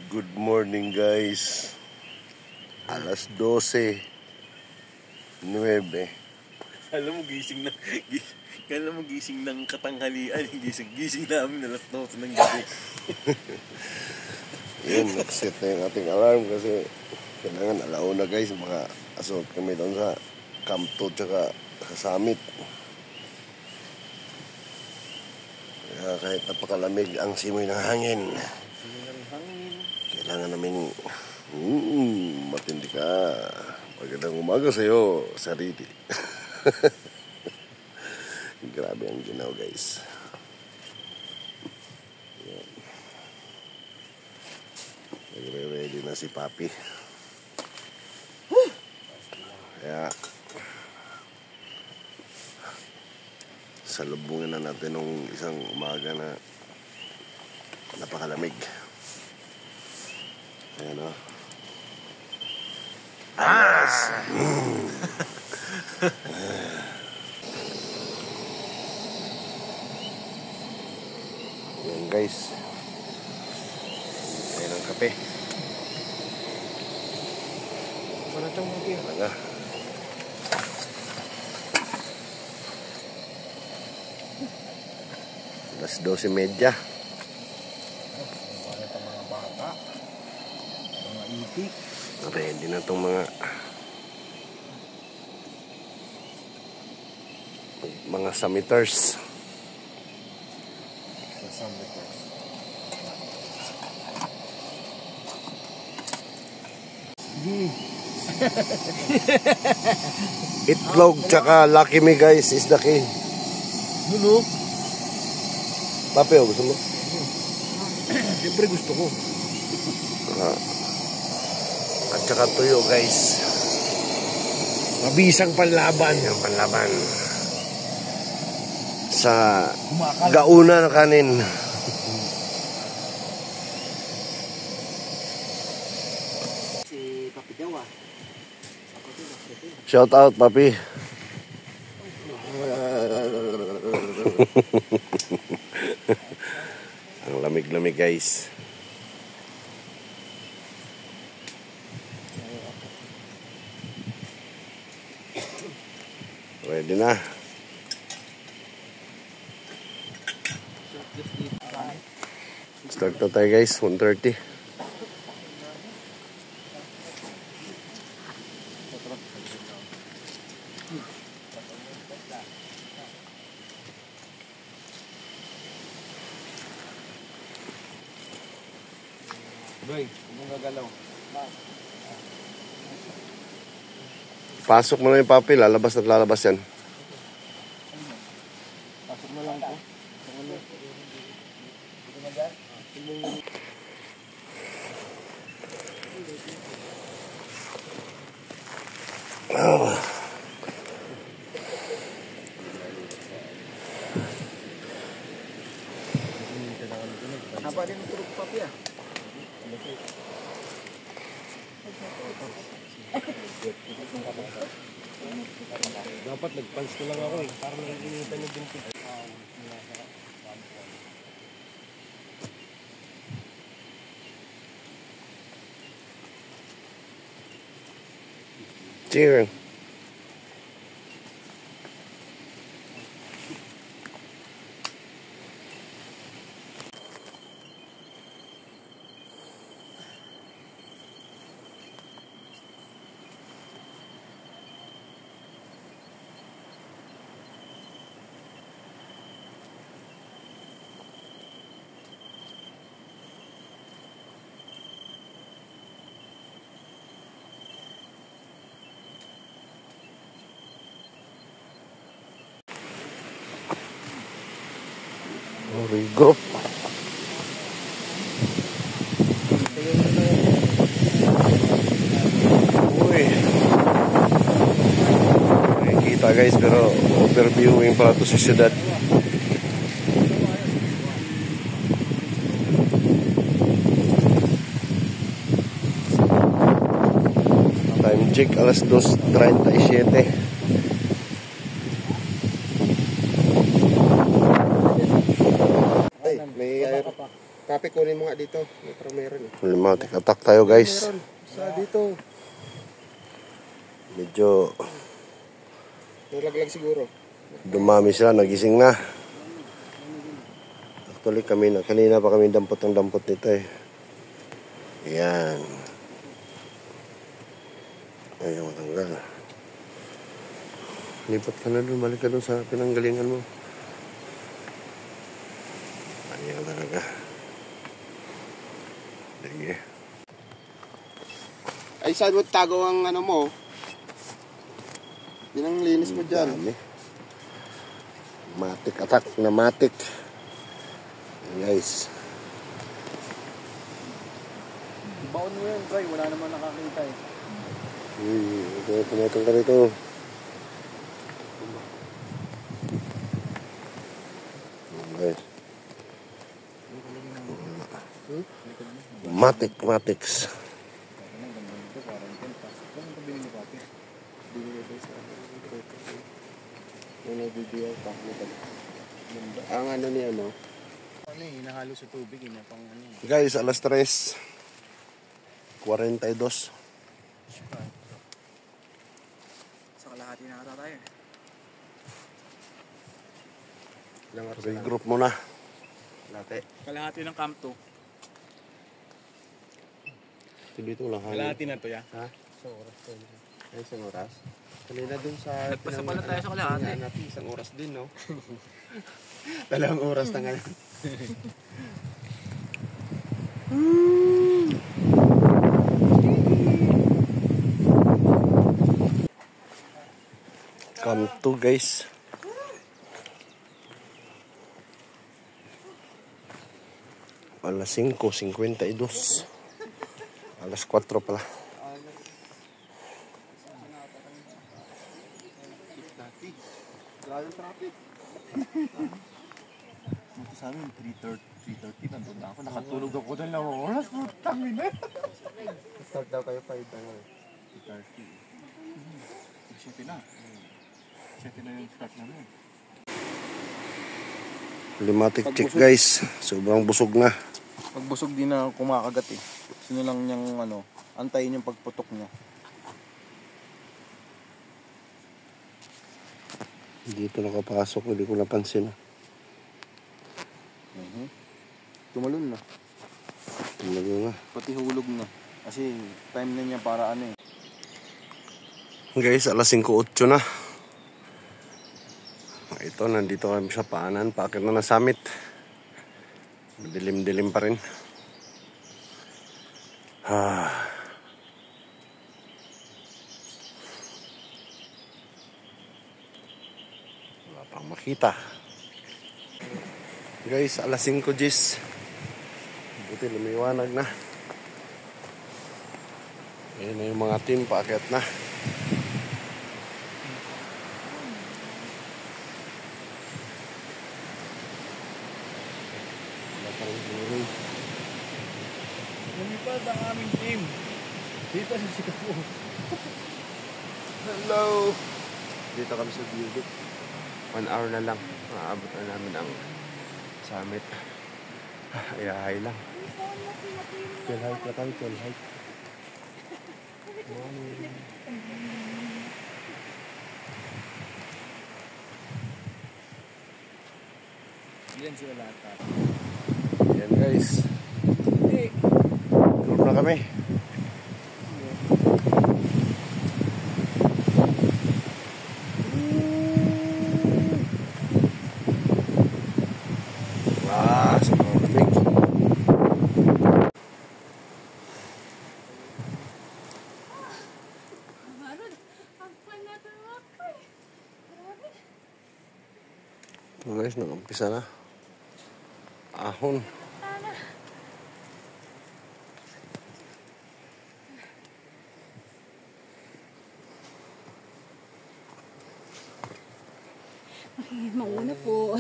Good morning guys. Alas 12:09. Alam mo gising ng katanghalian, gising namin alas 12 ng gabi. Yun, nag-set na yung ating alarm kasi kailangan alauna guys, maka-assault kami doon sa Camp 2 tsaka sa Summit. Kaya kahit napakalamig ang simoy ng hangin, kailangan namin matindi ka. Magandang umaga sa'yo, sarili. Grabe ang ginaw guys. Nagre-ready na si Papi. Kaya salubungin na natin nung isang umaga na napakalamig. Ayan o. Ayan guys. Ayan ang kape. Maratang mo kayo. Talaga. Alas 12:30. Para sa mga bata, mga itik. Ready na itong mga summiters. Itlog tsaka Lucky Me guys is the key. Nuno? Papi, gusto mo? Siyempre gusto ko. At saka tuyo guys. Mabisang panlaban. Ang panlaban. Sa gauna na kanin. Si Papi Jawa. Shout out, Papi. Ang lamig-lamig guys. Ready na. Start na tayo guys, 1:30. Boy, kung gagalaw. Pasok mo na yung Papi, lalabas at lalabas yan. Pasok mo lang po. Haba din ang turog Papi ah. Dapat nag-pants ko lang ako eh. Parang nanginitan yung binti. Cheers. Rigo. Uy. Kita guys, pero overviewing para to sa syudad. Time check alas 2:37. Ay, may Papi, kunin mo nga dito. Pero meron eh. Limatic attack tayo guys. Meron. Sa dito. Medyo Nalaglag siguro. dumami sila, nagising na. Actually kanina pa kami dampot ng dampot nito eh. Ayan. Ayaw matanggal. Lipat ka na dun, balik ka dun sa pinanggalingan mo. Ayaw talaga. Sige. Ay, saan mo tago ang ano mo? Yun ang linis mo dyan. Dami. Matic attack na matic. Guys. Baon mo yun, Bray. Wala naman nakakita eh. Pinatong ka rito. Guys. Matics. Ang ano ni ano? Ano eh, hinahalo sa tubig eh. Pang ano eh. Guys, alas 3:42. Sa kalahati na ata tayo eh. Ilang oras Okay, na? group muna. Late. Kalahati ng camp 2. Dito lang hangin. Kalahati na to ya. Ha? Sa oras to. Ay, isang oras? Kanina dun sa... Nagpasa pala tayo sa kalahati. Tingnan natin, isang oras din, no? 2 oras na ngayon. Come to guys. Alas 5:52. Alas 4 pala. Grabe traffic. Ito sa amin, 3:30 nandun na ako. Nakatulog ako doon lang oras. Putang ina. Start daw kayo 5 ano. 3:30. 7 na. 7 na yung start namin. Limatic check guys. Sobrang busog na. Pagbusog din na kumakagat eh. Sino lang niyang ano, antayin yung pagputok niya. Dito nakapasok. Hindi ko napansin. Tumalon na. Tumalo na. Pati hulog na. Kasi time na niya para ano eh. Guys, alas 5:08 na. Ito, nandito kami sa paanan. Paakit na summit. Dilim-dilim pa rin. Wala pang makita. Guys, alas 5 G's. Buti lumiwanag na. Ayan na yung mga team, paakyat na. Lumipad ang aming team. Dito sa Sikapo. Hello! Dito kami sa Building. 1 hour na lang. Maabot na namin ang summit. Ayahay lang. Chill hike na tayo, chill hike. Yan sila lahat. Ayan guys. Group na kami. Sobrang lamig. So guys, nag-umpisa na. Ahon. Mauna po.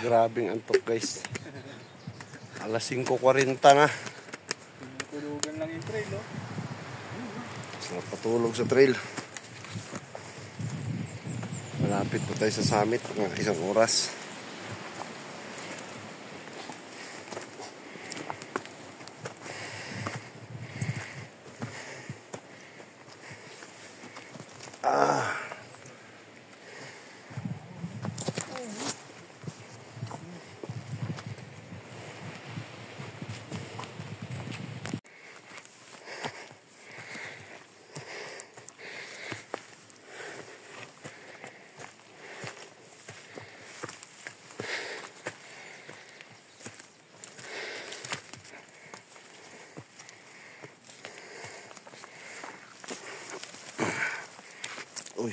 Grabing antok guys. Alas 5:40 na. Tinutulugan lang yung trail, oh. Sarap patulog sa trail. Malapit po tayo sa summit. Mga isang oras. Uy.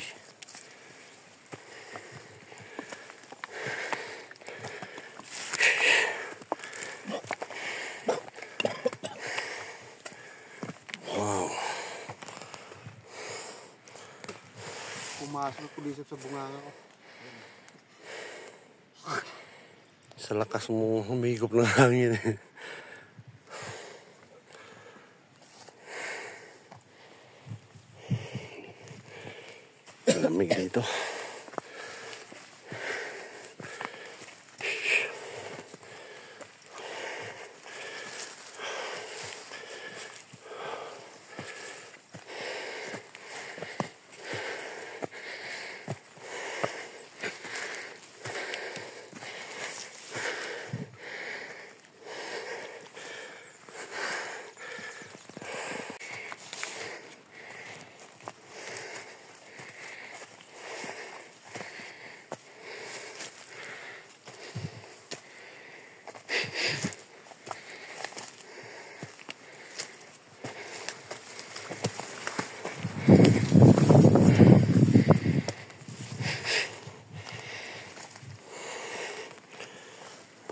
Wow. Pumasok na pulisip sa bunganga ko. Sa lakas mo humigop ng hangin. Lamig dito.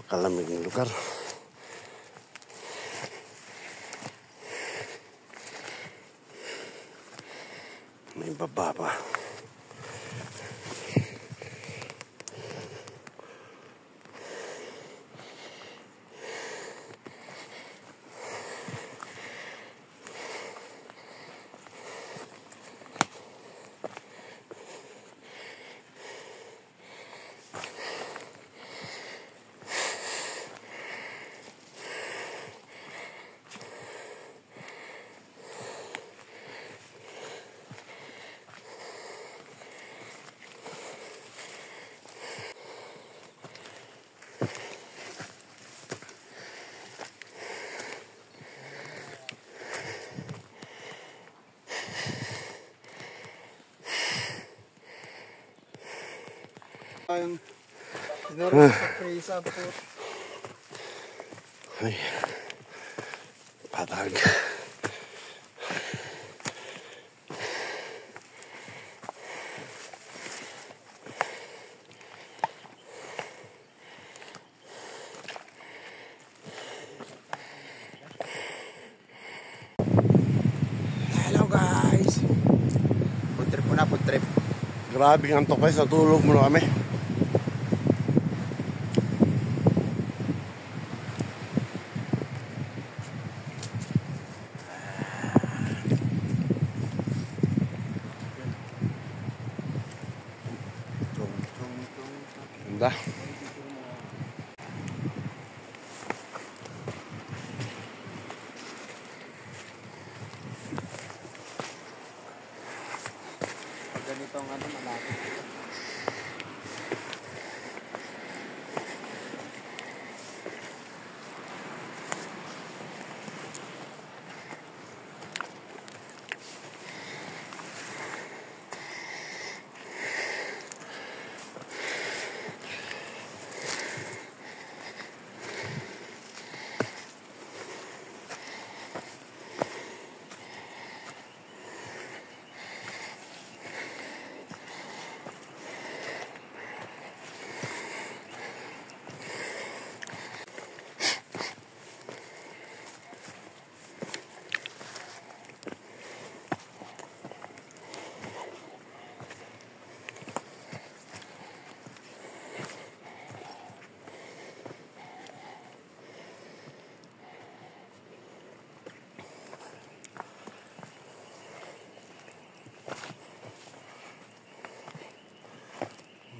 Kalamig ng lugar. May baba pa. Ayun. Naroon sa presa po. Ay. Patag. Hello guys. Food trip muna, food trip. Grabing antok guys. Natulog muna kami. Ganda. Ganitong ano malapit.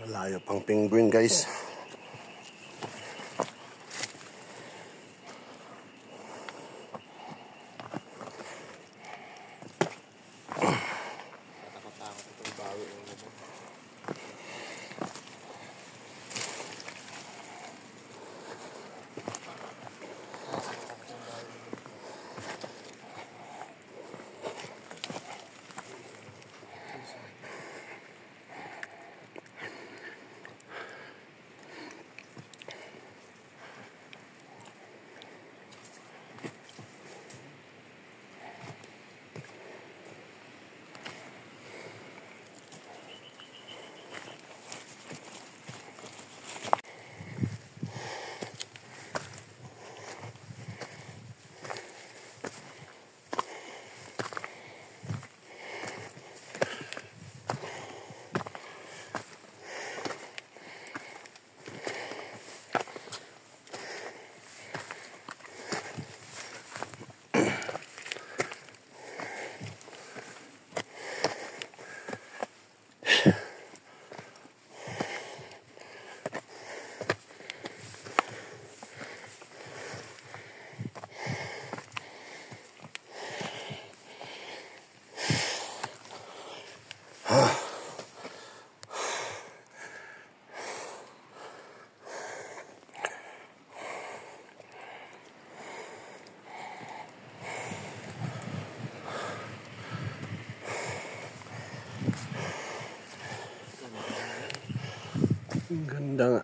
Malayo pang penguin guys. Ang ganda nga.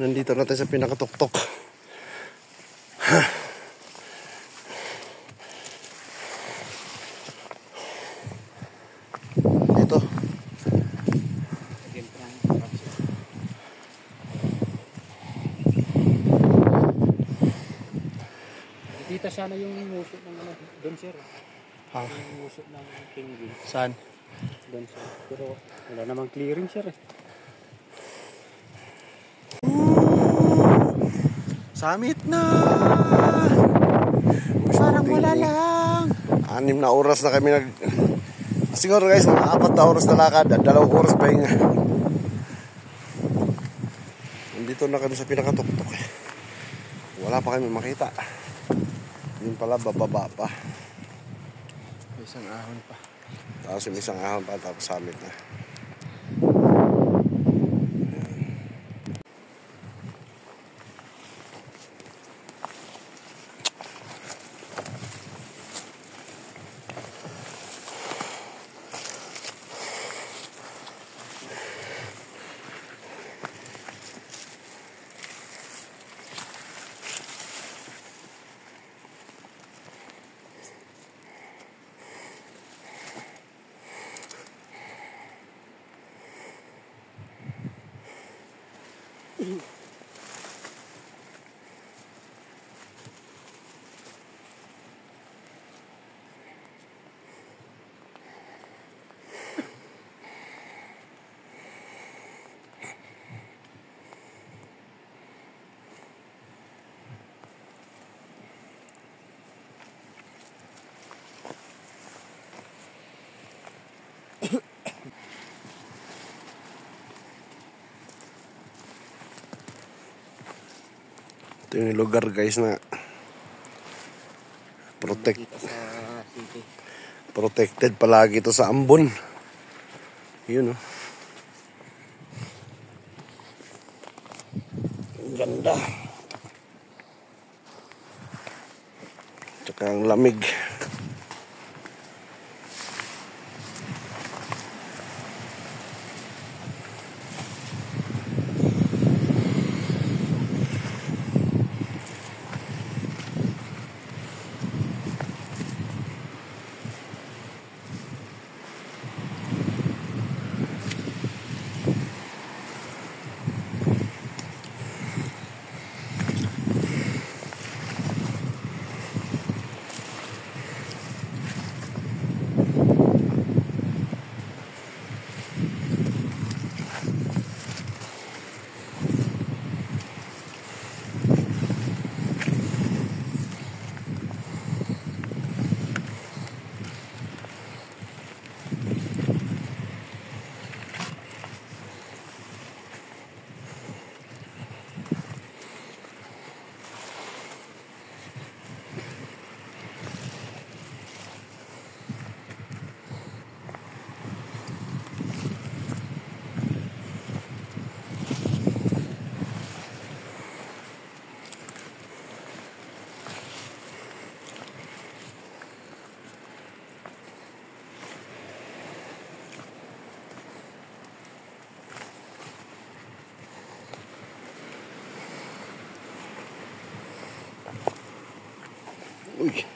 Nandito natin sa pinakatuktok. Dito. Nakita sana yung muso ng ano, doon sir. Ha? Yung muso ng penguin. Saan? Doon sir. Pero wala namang clearing sir eh. Summit na! Parang wala lang. 6 na oras na kami siguro guys, mga 4 na oras na lakad at 2 oras pa hinga. Nandito na kami sa pinakatuktok eh. Wala pa kami makita. Yun pala, bababa pa. May isang ahon pa. Tapos yung isang ahon pa, tapos summit na. Ito yung lugar guys na protected palagi ito sa ambon. Yun oh. Ang ganda. Tsaka ang lamig. Uy.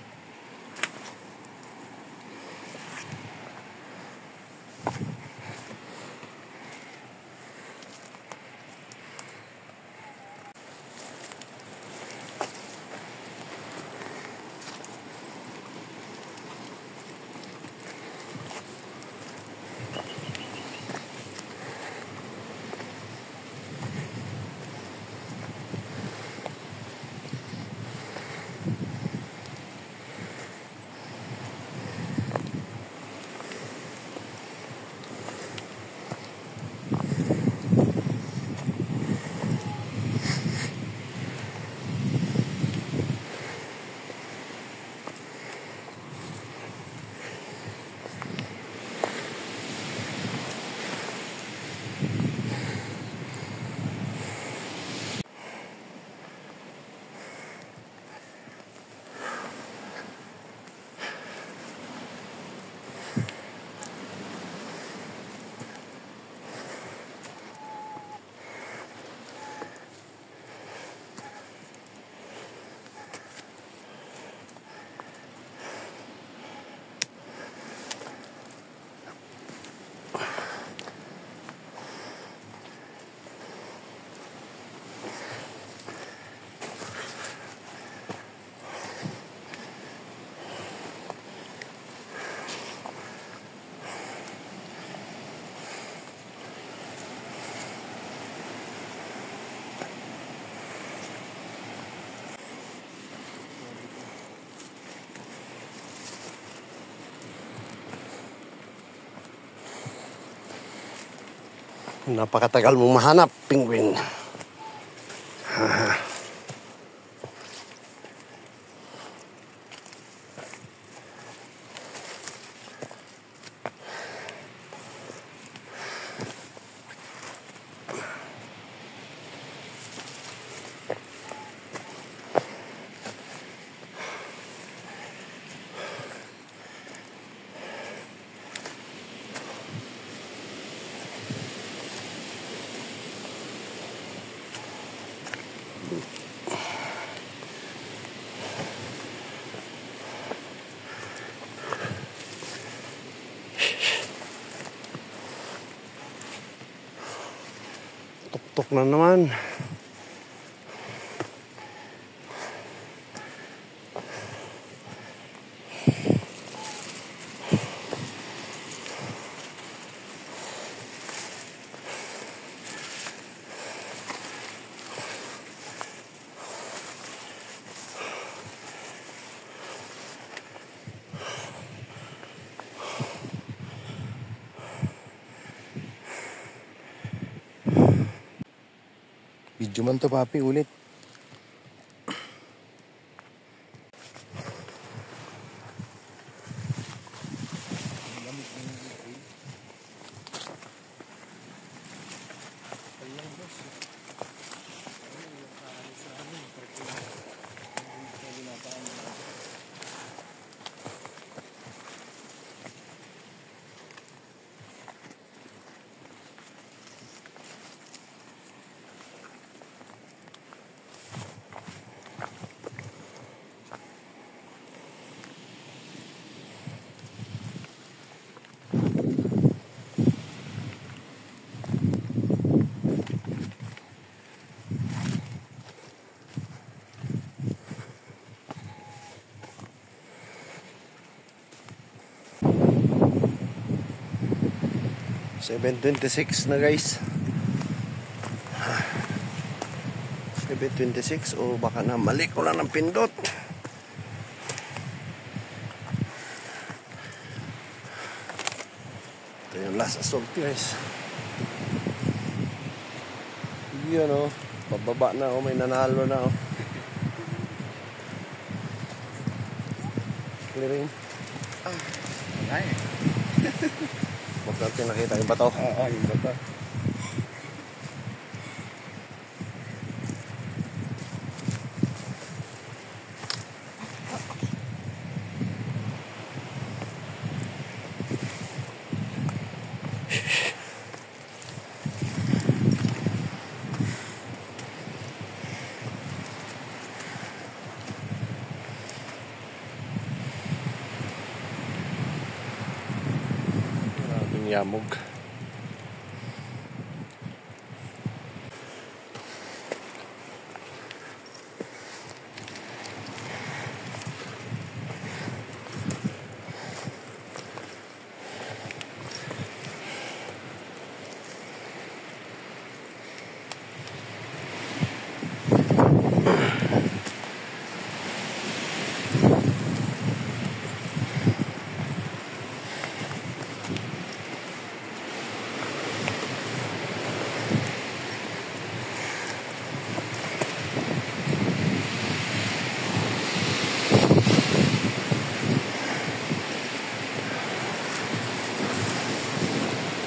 Napakatagal mong mahanap, penguin. Tuktok na naman. Video man to, papi, ulit. $7:26 na, guys. 7:26 o baka na mali ko lang ng pindot. Ito yung last assault, guys. Yun, oh, pababa na, oh, may nanalo na, oh. Clearing. Ay. Huwag natin nakita yung bato. Yung bato. yamog.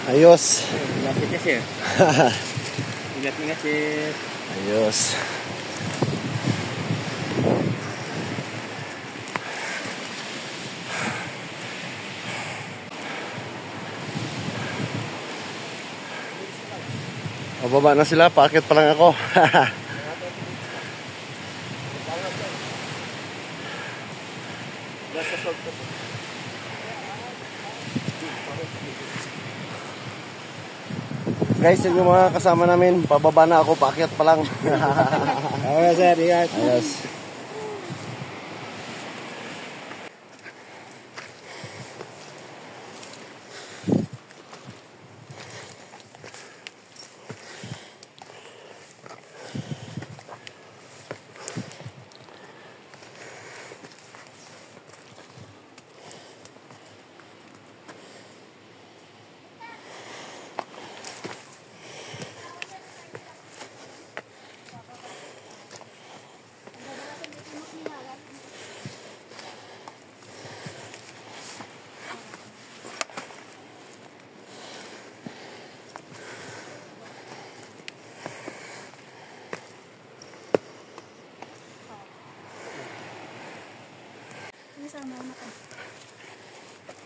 Ayos. Lapit na sir. Ingat-ingat sir. Ayos. Pababa na sila, paakit pa lang ako. Guys, yung mga kasama namin, pababa na ako, paakyat pa lang. Okay sir, ingat. Ayos.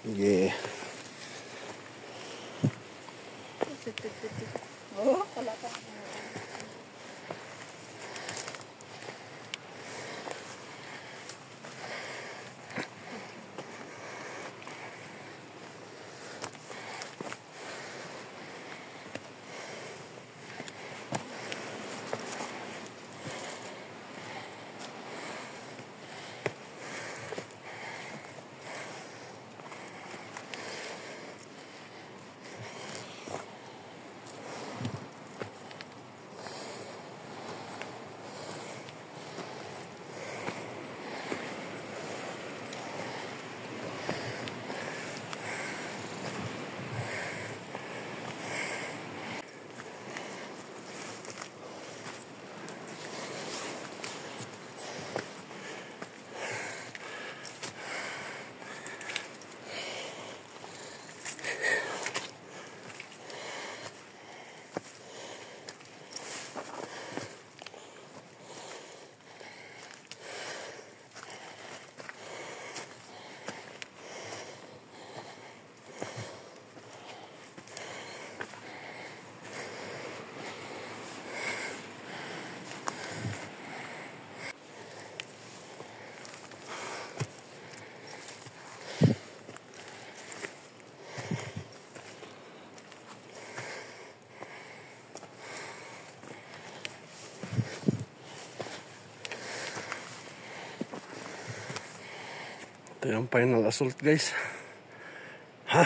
Sige. Oh, kalata. Ito yung final assault, guys. Ha?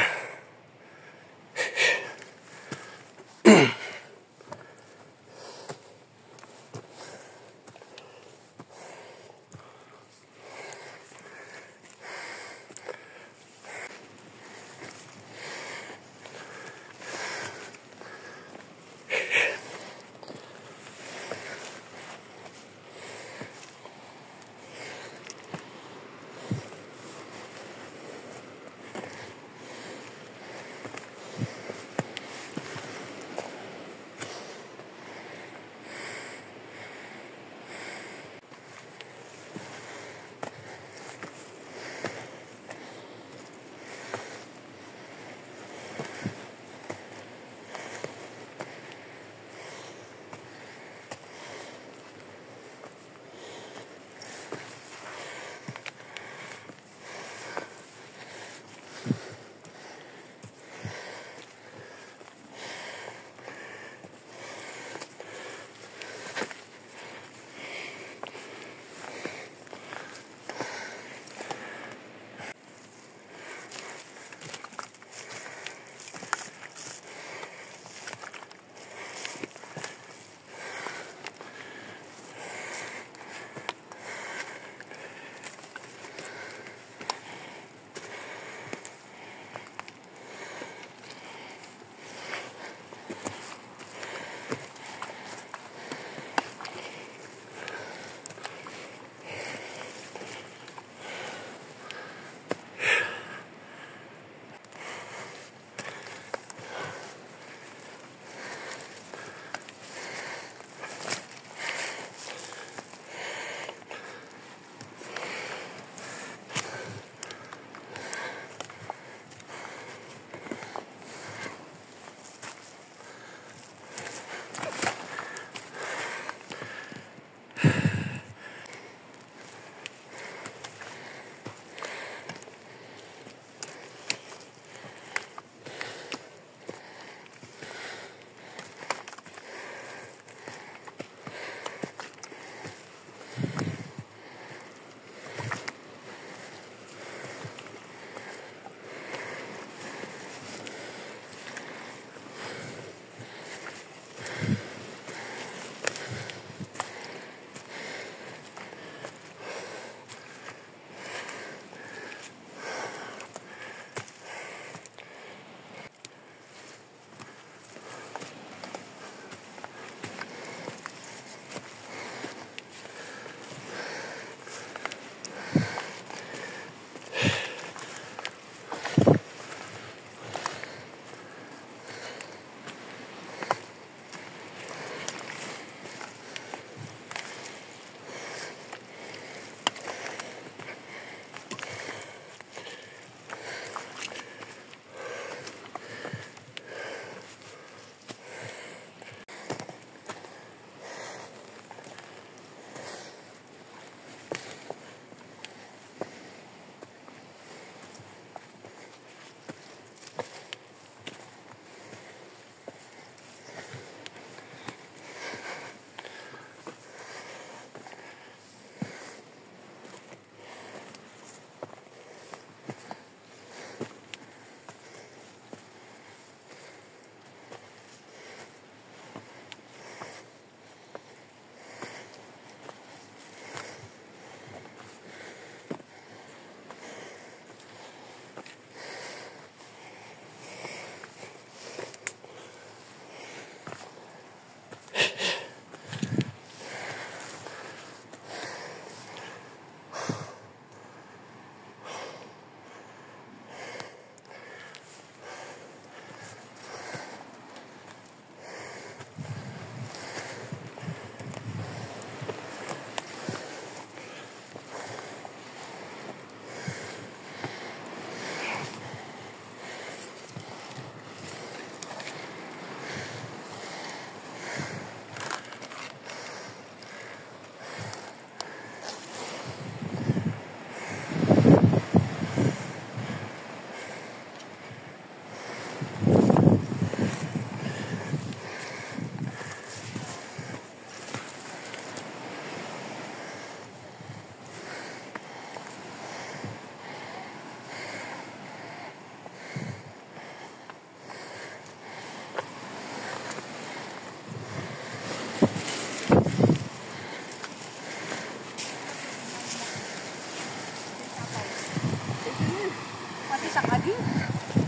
Siya ka din.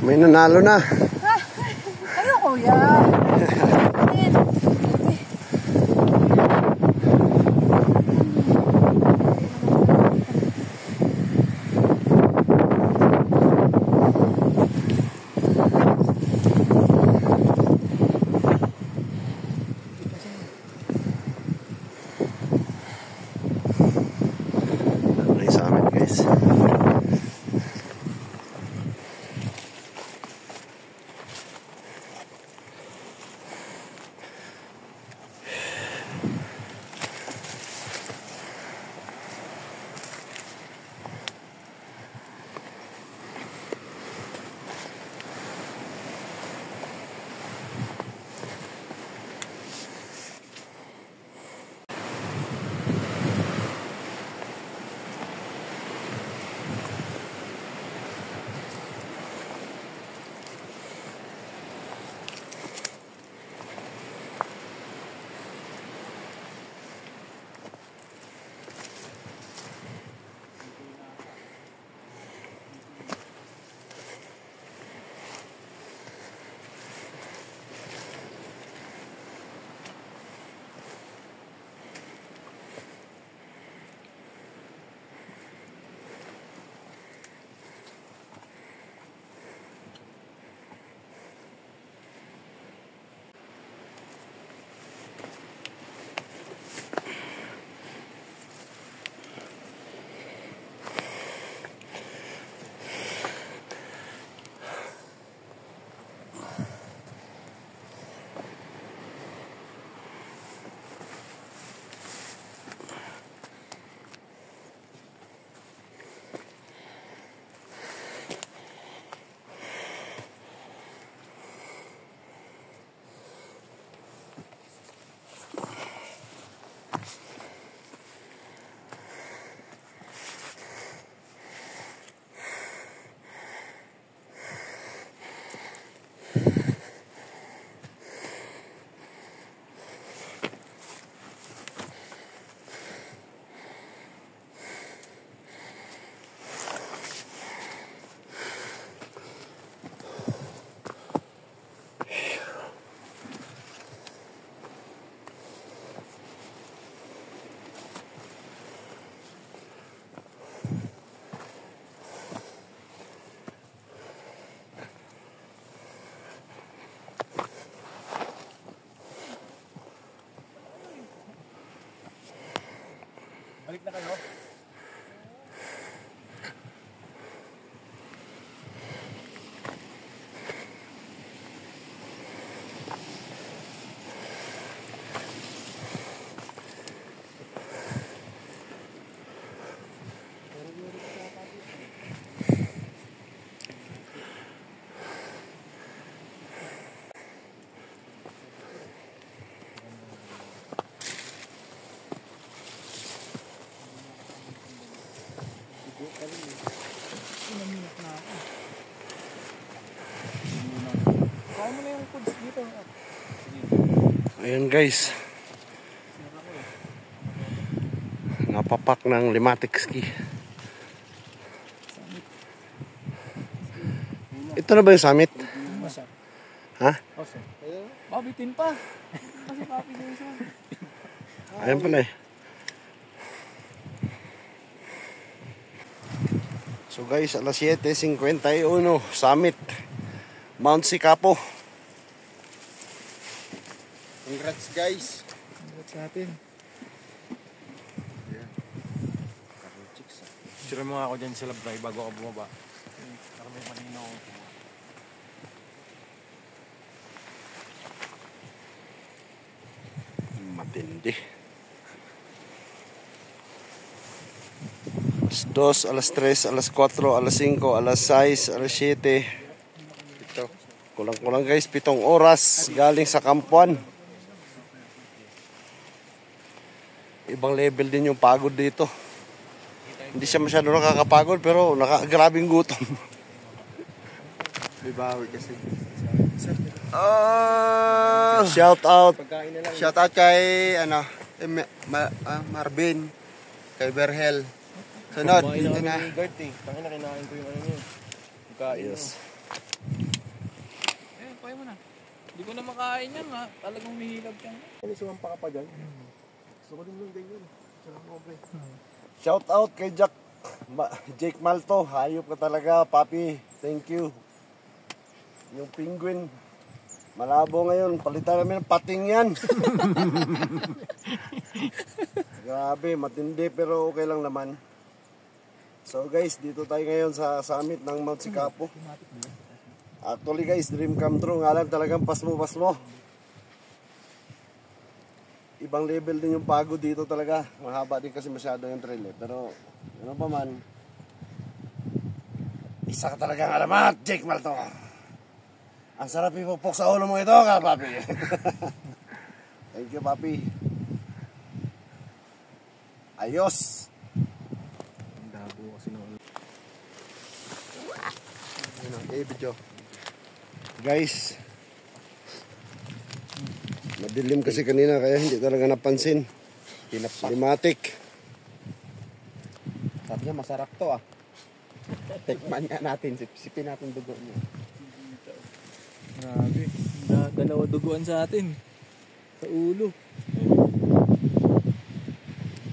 May nanalo na. Ha? Ayoko yan. Ayan. Ay, sa amin guys. Balik na kayo. Kaya mo na yung foods dito. Ayan guys. Napapak ng Limatic ski. Ito na ba yung summit? Masa? Ha? Kasi. Babitin pa. Kasi papi na isa. Ayan pala eh. So guys, alas 7:51, summit. Mount Sicapo. Congrats guys. Congrats sa atin. Sira mo nga ako dyan sa labay bago ako bumaba. Para may malinaw ako. Matindi. Alas 2, alas 3, alas 4, alas 5, alas 6, alas 7. Ito. Kulang-kulang guys, 7 oras galing sa Kampuan. Ibang level din yung pagod dito. Hindi siya masyado nakakapagod pero grabing gutom. Bibawi kasi. Shout out. Shout out kay Marvin, kay Berhel. Sunod, dito na. Tangin na kinain ko yung ano niya. pagkain. Yes. Eh, kaya mo na. Hindi ko na makain yan ha. Talagang umihilab yan. Ano sumampa ka pa dyan? Gusto ko din yung ganyan. Sarap mo, pre. Shout out kay Jake Malto. Hayop ka talaga, papi. Thank you. Yung penguin. Malabo ngayon. Palitan namin ng pating yan. Grabe, matindi pero okay lang naman. So guys, dito tayo ngayon sa summit ng Mount Sikapo. Actually guys, dream come true. Nga lang talagang pasmo. Ibang level din yung pagod dito talaga. Mahaba din kasi masyado yung trail eh. Pero ano pa man, isa ka talagang alamat, Jake Malto. Ang sarap ipupok sa ulo mo ito ka, papi. Thank you, papi. Ayos. Dabo kasi noon. Ano, video. Guys, madilim kasi kanina kaya hindi talaga napansin. Limatic. Sabi niya, masarap to ah. Tikman nga natin, sipsipin natin dugo niya. Grabe. Dalawa duguan sa atin. Sa ulo.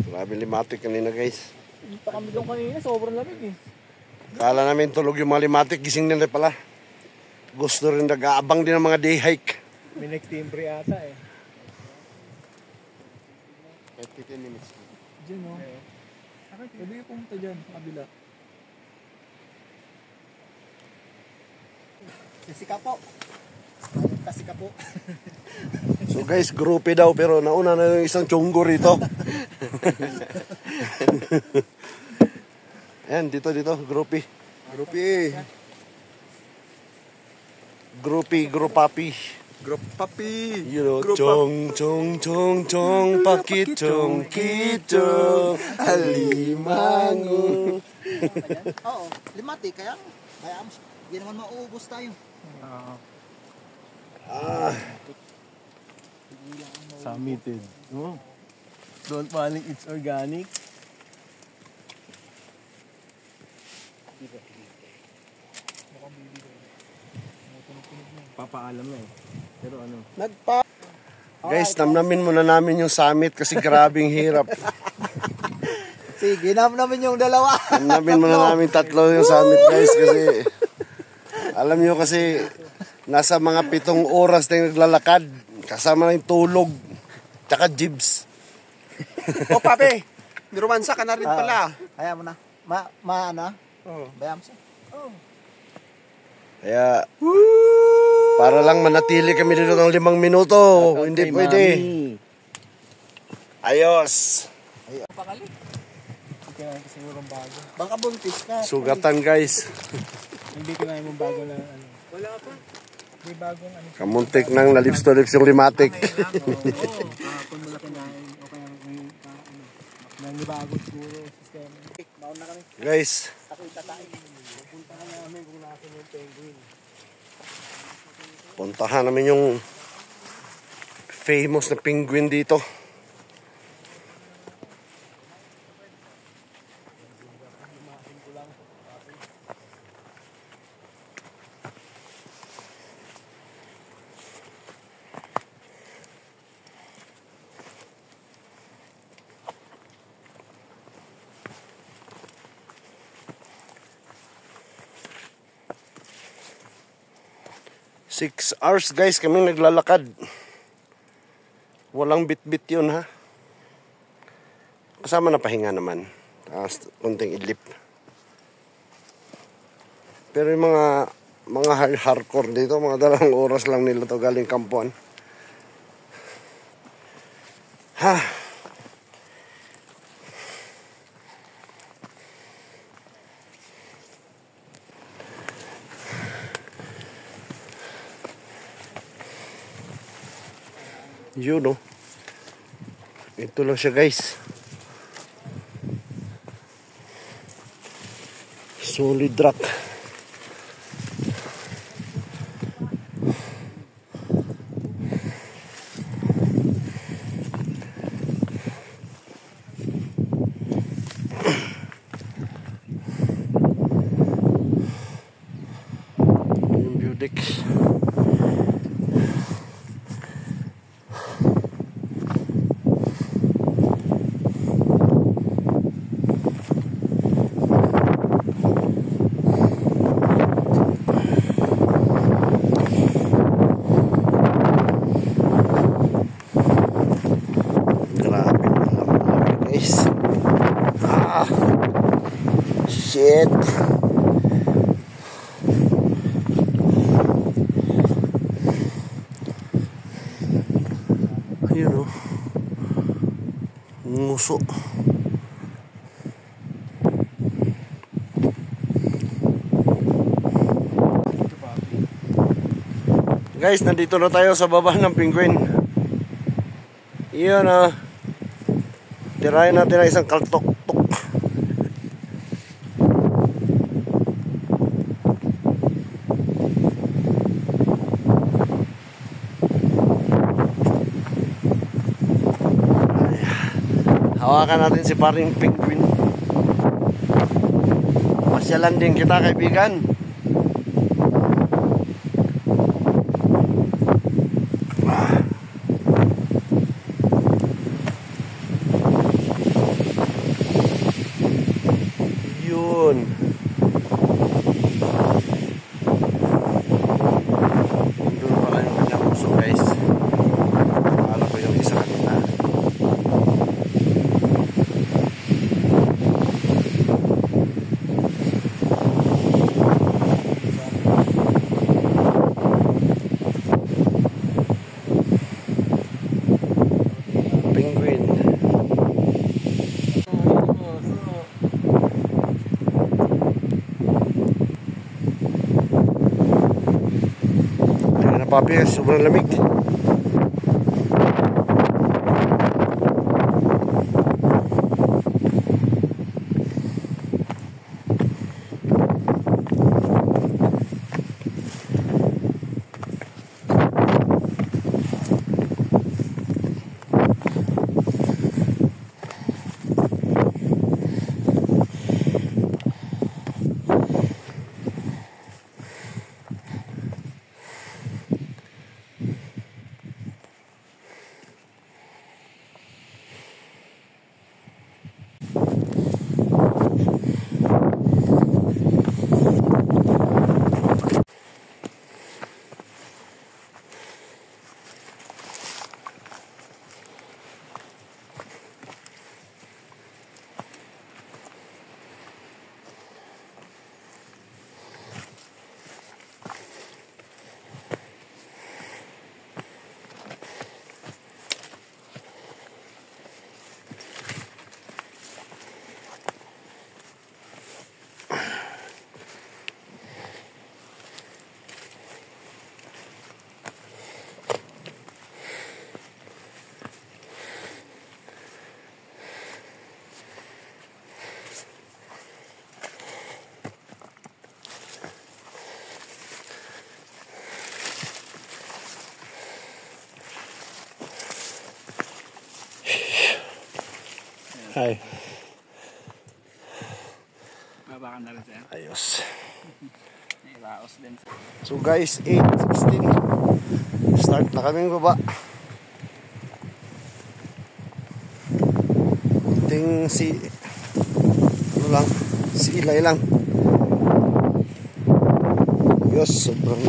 Grabe limatic kanina guys. Hindi pa kami doon kanina. Sobrang lamig eh. Kala namin tulog yung mga limatic, gising nila pala. Gusto rin nag-aabang din ng mga day hike. May next timbre ata eh. 15 minutes. Diyan o. Pwede yung pumunta dyan. Kabila. Sisika po. Kasika po. So guys, groupie daw pero nauna na yung isang chunggo rito. Ayan, dito, groupie. Grupapi. Group papi. You know, chong, pakitong, kitong, alimango. Oo, limati, kaya hindi naman mauubos tayo. Submitted. Oh. Don't panic, it's organic. Papaalam na eh. Pero ano? Guys, namnamin muna namin yung summit kasi grabing hirap. Sige, namin yung dalawa. Namnamin muna namin tatlo yung summit guys kasi alam nyo kasi nasa mga 7 oras na naglalakad kasama na yung tulog tsaka jibs. Oh, papi. Nirumansa ka na rin pala. Kaya mo na. Ano? Oh. Bayam siya. Kaya para lang manatili kami dito ng 5 minuto, hindi pwede. Ayos. Pakali. Kailangan ko siguro ng bago. Baka buntis ka. Sugatan guys. Hindi kailangan mong bago na ano. Wala pa. May bagong ano. Kamuntik nang nalips to lips yung limatic. Kahapon mo na kinain. O kaya may ano. Nanibago siguro sistema. Mauna kami. Guys, Puntahan namin kung nasa yung penguin. puntahan namin yung famous na penguin dito. Six hours guys kami naglalakad. Walang bit-bit yun ha. Kasama na pahinga naman. Kunting idlip. Pero yung mga hardcore dito, mga 2 oras lang nila to galing kampuan. Ha. Yun no. Ito lang siya guys. Solid rock. Burdick. Grabe naman guys. Shit. Ayun o. Nguso. Guys, nandito na tayo sa baba ng penguin. Iyon o. Tirahin natin ang isang kaltok-tok. Hawakan natin si paring penguin. Pasyalan din kita, kaibigan. Yun. Doon pala yung pinapuso guys. Alam ko yung isa kanina. Penguin. Ayan na papi, sobrang lamig. Hi. Babakan na rin sa'yo. Ayos. May raos din. So guys, 8:16. Start na kaming baba. Ting si ano lang, si Ilay lang. Yes, sobrang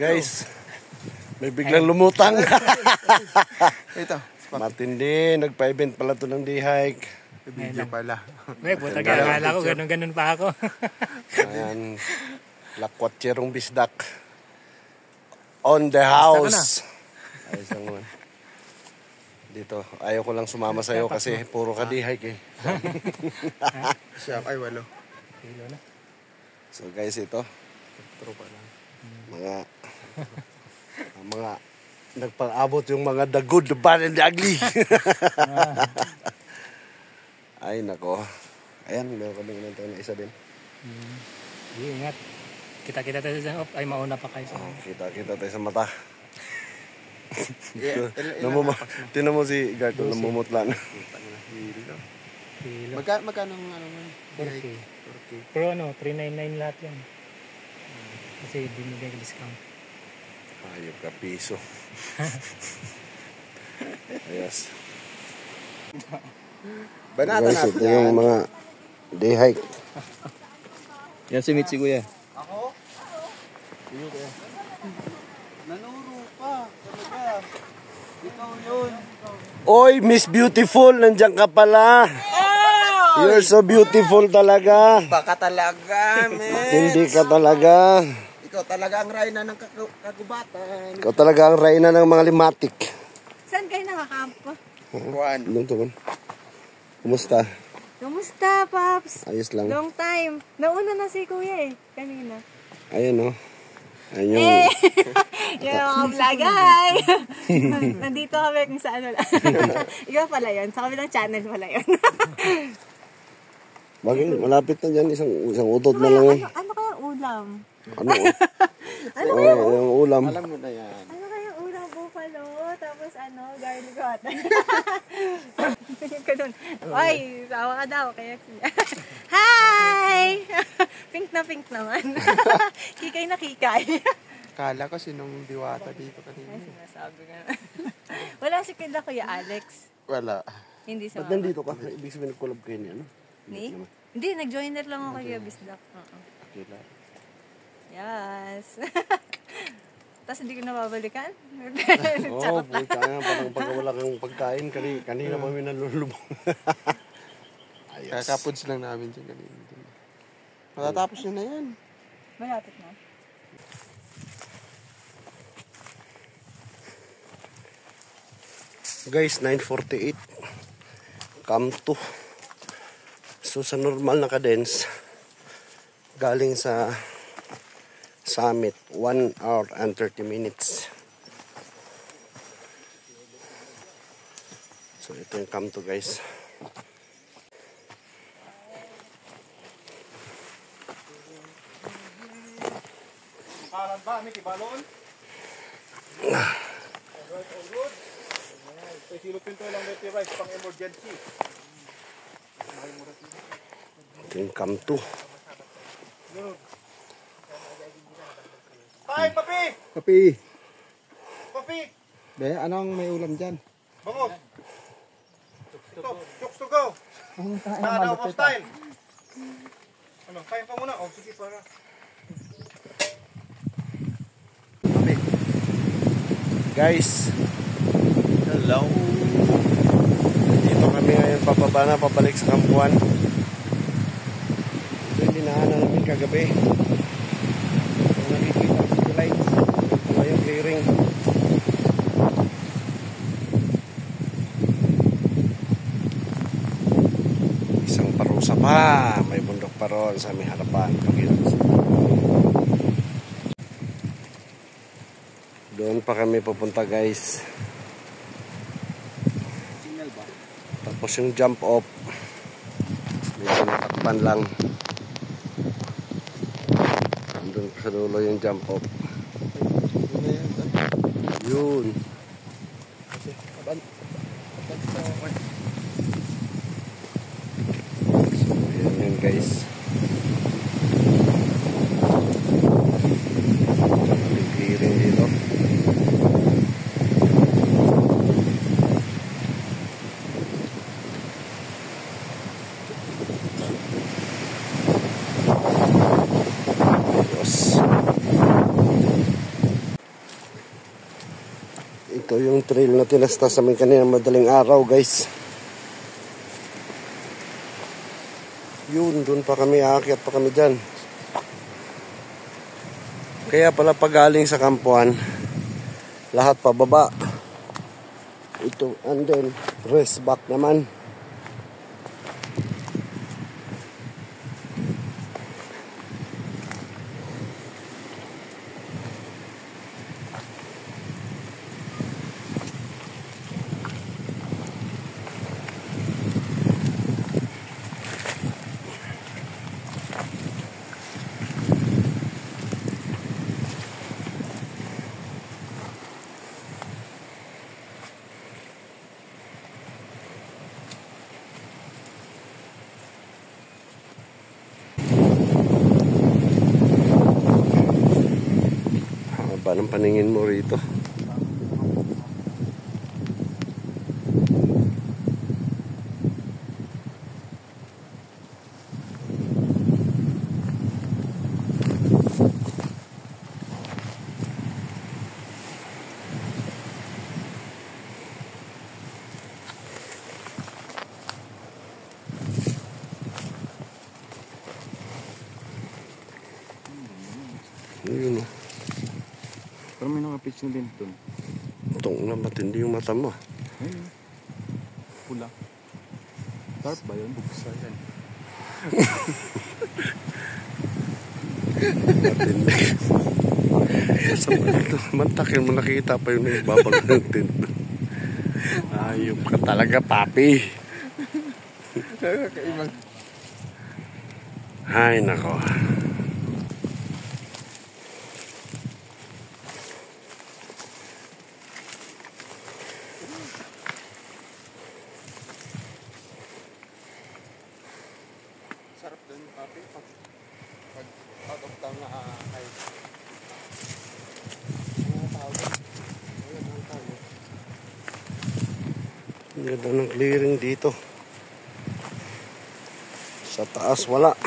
Guys, may biglang lumutang. Ito. Matindi, nagpa-event pala to ng D-hike. Video pala. May buta kaya akala ko ganun-ganun pa ako. Ayan, lakwatserong bisdak. On the house. Ayos lang naman. Dito, ayaw ko lang sumama sa'yo kasi puro ka D-hike eh. Siya, ay walo. So guys, ito, Tropa lang. mga nagpang-abot yung mga the good, the bad, and the ugly. Ay, nako. Ayan, meron kami nantay na isa din. Ingat. Kita-kita tayo sa off. Ay, mauna pa kayo sa Kita-kita tayo sa mata. Tinan mo si Garto, namumutla na. Magkano ang ano man? 4K. Pero ano, 399 lahat yan. Kasi binigay discount. Ayop ka, piso. Ayos. Banata Guys, natin ito yung mga day hike. Yan si Mitzi kuya. Ako? Nanuro pa. Talaga. Ikaw yun. Oy, Miss Beautiful, nandiyan ka pala. You're so beautiful talaga. Baka talaga, men. Hindi ka talaga. Ikaw talaga ang rayna ng kagubatan. Ikaw talaga ang reyna ng mga limatic. Saan kayo nakakampo? Juan. Ilang to man? Kumusta? Kumusta, Paps? Ayos lang. Long time. Nauna na si Kuya eh. Kanina. Ayun, oh. Ayun yung... Eh! Yung mga vlogay! Nandito kami kung saan wala. Iba pala yun. Sa kabilang channel pala yun. Bakit? Malapit na dyan. Isang utot na lang. Ano kaya ulam? Ano? Yung ulam. Alam mo na yan. Ano kaya ulam? Buffalo? Tapos ano? Garlic hot. Ganun. Oy! Sawa ka daw. Kaya... Hi! Pink na pink naman. Kikay na kikay. Kala ko sinong diwata dito kanina. Ay, sinasabi nga. Wala si kila Kuya Alex. Wala. Hindi sa Ba't nandito ka? Ibig sabihin nag-collab kayo niya, no? Ni? Hindi, nag-joiner lang ako kay Bisdak. Kila. Yes. Tapos hindi ko nababalikan. Oo, puta nga. Pag wala kang pagkain, kanina kami nalulubong. Ayos. Kakapuds lang namin dyan kanina. Matatapos nyo na yan. Malapit na. Guys, 9:48. Come to. So sa normal na cadence, galing sa summit, 1 hour and 30 minutes. So ito yung come to, guys. Ba, Mickey, balon? Good. Silupin to lang dito rice pang emergency. Ito yung come to. Hi, papi! Kapi. Papi! Be, anong may ulam dyan? Bangos! Ito, chokes to go! Daw mo style! Ano, kain pa muna? Oh, sige para. Guys, hello. Dito kami ngayon pababa na, pabalik sa kampuan. Ito yung dinaanan namin kagabi. Kung nakikita ko sa lights, ito yung clearing. Isang parusa pa, may bundok pa ron sa aming harapan. Doon pa kami pupunta, guys. Tapos yung jump off, medyo natakpan lang. Doon pa sa dulo yung jump off. Yun. So, yun guys. Clearing dito. Ito yung trail na tinasta sa amin kanina madaling araw, guys. Yun, dun pa kami, aakyat pa kami dyan. Kaya pala pagaling sa kampuan, lahat pababa. Ito, and then, rest back naman. haba ng paningin mo rito. Yun o. Pero may nakapitch na din doon. Itong na matindi yung mata mo. Ayun. Pula. Tarp ba yun? Buksa yan. Matindi. Sa mantakin mo nakita pa yung babag ng tent. Ayop ka talaga, papi. Nakakaibang. Ay, nako. Sarap din, papi. Pag out of town na hike. Ang ganda ng clearing dito. Sa taas wala.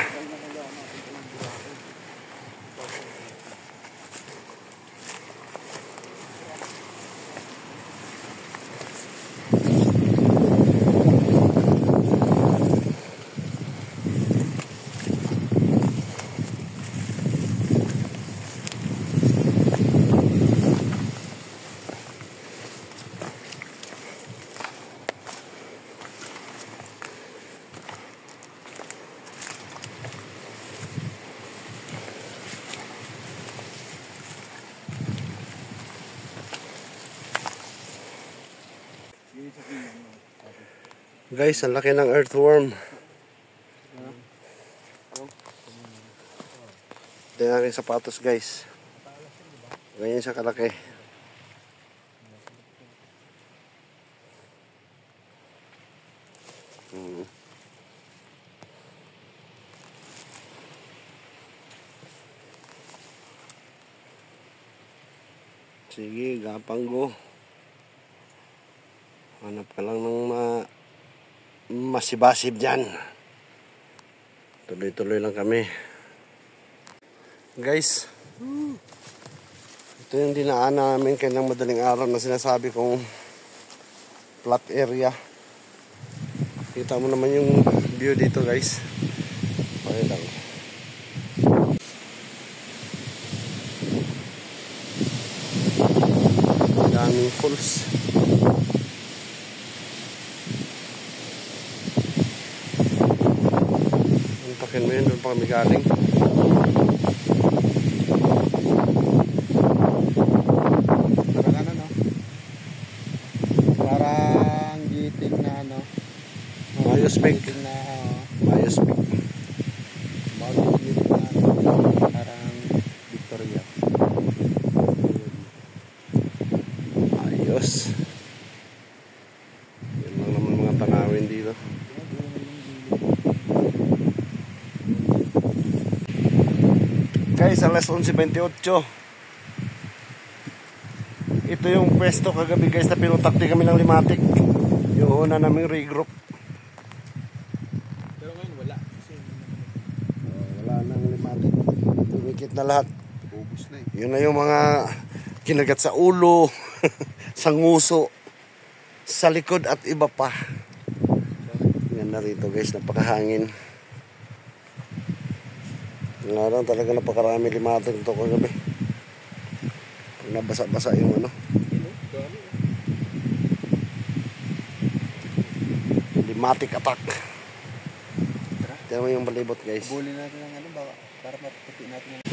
Guys, ang laki ng earthworm. Ito yung aking sapatos, guys. Ganyan siya kalaki. Sige, gapanggo. Hanap ka lang ng masibasib dyan. Tuloy-tuloy lang kami. Guys, ito yung dinaan namin kanyang madaling araw na sinasabi kong flat area. Kita mo naman yung view dito, guys. Okay lang. Daming falls. Antakin mo yun, doon pa kami galing. Parang ano, no? Parang giting na, ano? Mayos Peak. Giting na, Mayos Peak. bagong giting na, ano? Parang Victoria. Ayos. Yan lang naman mga tanawin dito. Guys, alas 11:28. Ito yung pwesto kagabi, guys, na pinutakti kami ng Limatic. Yung una naming regroup. Pero ngayon wala. Wala nang Limatic. Tumikit na lahat. Ubus na eh. Yun na yung mga kinagat sa ulo, sa nguso, sa likod at iba pa. Yan na rito, guys, napakahangin. Nga lang talaga napakarami Limatic ito kagabi. Pag nabasa-basa yung ano. Limatic attack. Tignan mo yung balibot, guys. Bulin natin ng ano, baka para maputi natin ng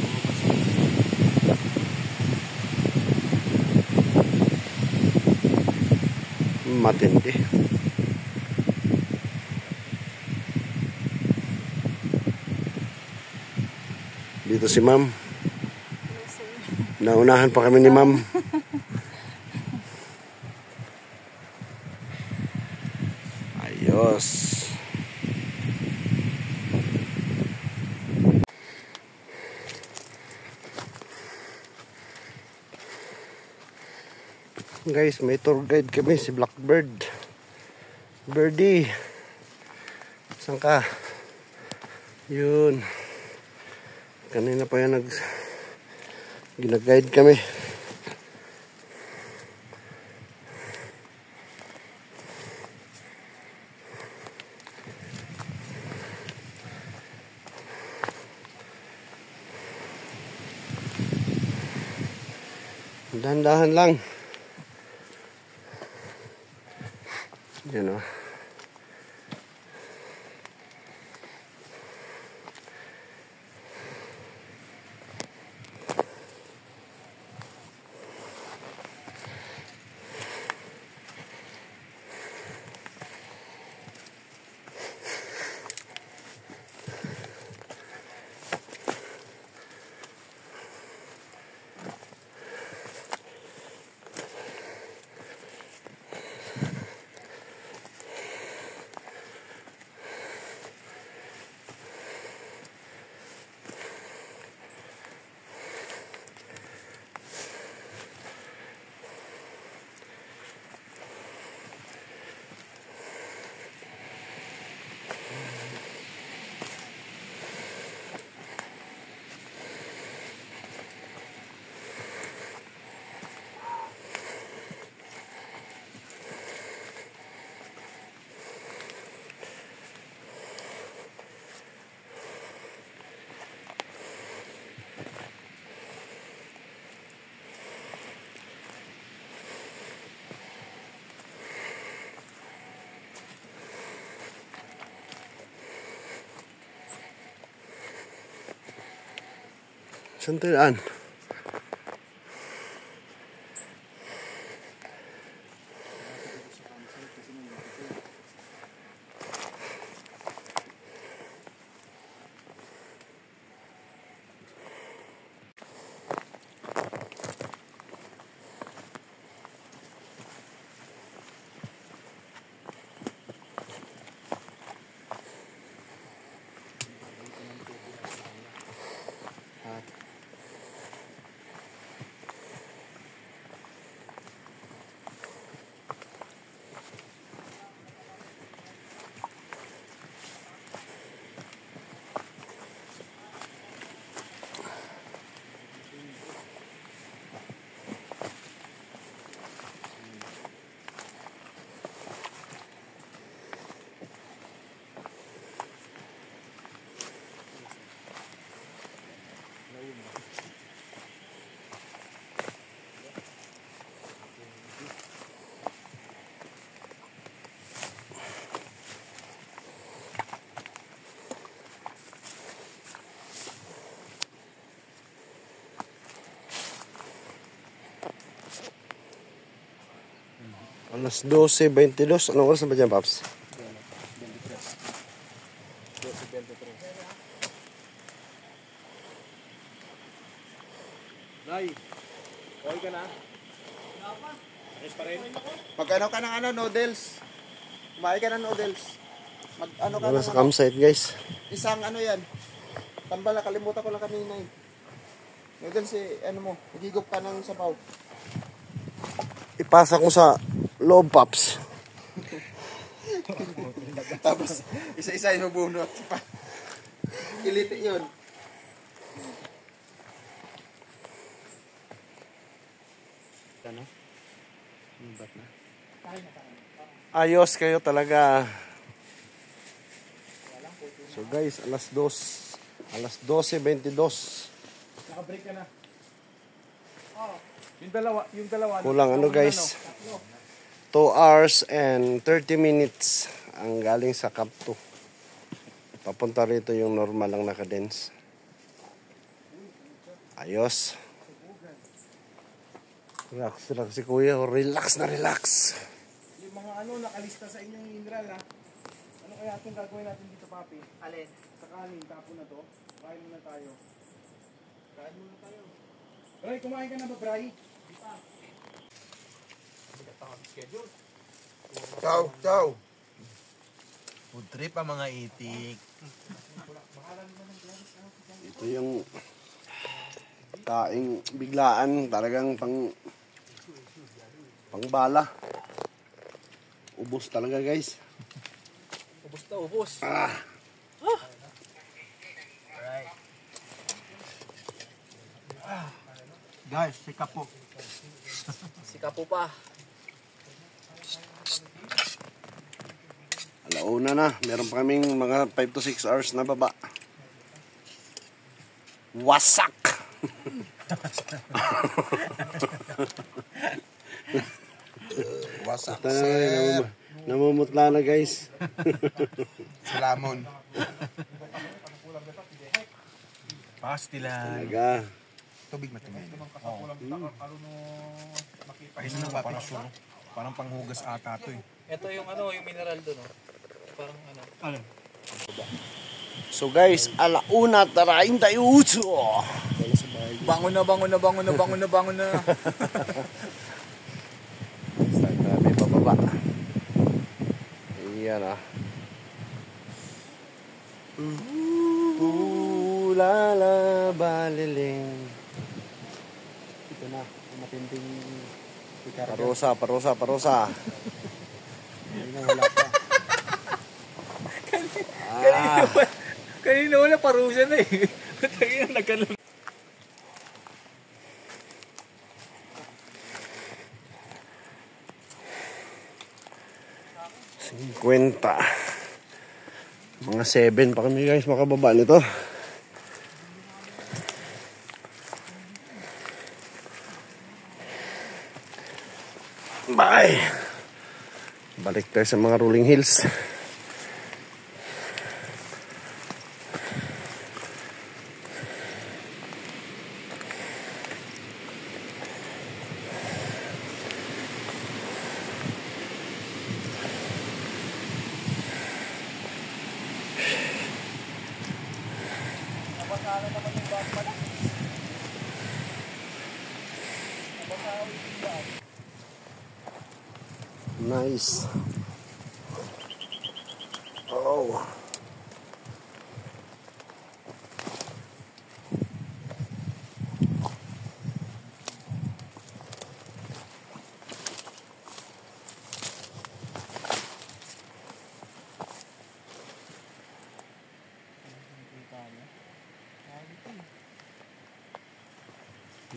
Matindi. Dito si ma'am. Naunahan pa kami ni ma'am. Ayos. Guys, may tour guide kami, si Blackbird. Birdie. Saan ka? Yun. Kanina pa yan gina-guide kami. Dahan-dahan lang. Yan o. Saan tayo daan? Alas 12:22. Anong oras na ba dyan, Paps? Nay, okay ka na? Ayos pa rin? Pag-ano ka ng noodles? Kumain ka ng noodles? Mag-ano ka Wala ng sa campsite, guys. isang ano yan? Tambal, nakalimutan ko lang kanina eh. Noodles mo, higigop ka ng sabaw. Ipasa ko sa loob, Paps. Tapos, isa-isa yung bunot. Kiliti yun. Ano? Ayos kayo talaga. So guys, alas 12:22. Naka-break ka na. Yung dalawa. Kulang ano guys. 2 hours and 30 minutes ang galing sa Cap 2. Papunta rito yung normal lang na cadence. Ayos. Relax si kuya. Relax na relax. Yung mga nakalista sa inyong mineral ha. Ano kaya itong gagawin natin dito, Papi? Alin? Sa kanin, tapo na to. Kain muna tayo. Bray, kumain ka na ba, Bray? Ciao. Food trip ang mga itik. Ito yung kaing biglaan. Talagang Pangbala. Ubos talaga guys. Ubus na ubus. Guys, sika po. Sika po pa. Alauna na. Meron pa kaming mga 5 to 6 hours na baba. Wasak! Wasak, Ito na, sir. namumutla na guys. Salamon. Pastilan. Talaga. Tubig matumay. Ayos na ba? Parang panghugas ata to eh. Ito yung yung mineral doon, no? Parang So guys, alauna taraing tayo. Bangon na. Start namin pababa. Ayan ah. Lala baliling. Ito na, matinding Parosa. Wala pa. Kanina wala, parusa na eh. Kanina nagkaroon. Kwenta. Mga 7 pa kami guys makababa nito. Bye. Balik tayo sa mga rolling hills. Nice. Oh.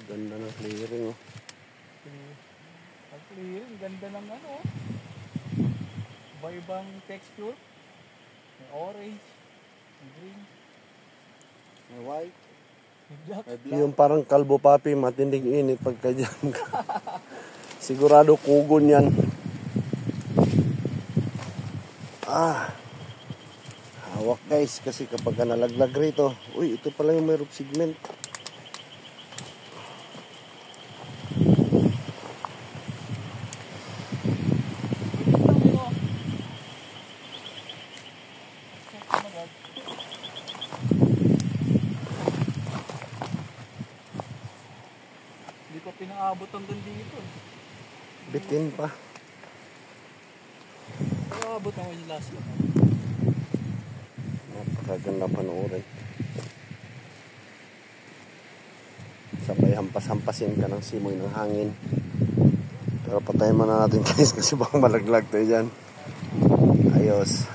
Ganda ng clearing oh. Ang ganda ng iba-ibang texture. May orange, may green, May white. may black. Yung parang kalbo papi, matinding init pagka dyan. Sigurado kugon yan. Hawak guys, kasi kapag nalaglag rito, uy, ito pala yung may roof segment. Hindi ko pinaabot hanggang dito. Bitin pa. Pinaabot naman yung last year. Napakaganda panoorin. Sabay hampas-hampasin ka ng simoy ng hangin. Pero patayin muna natin guys kasi baka malaglag tayo dyan. Ayos.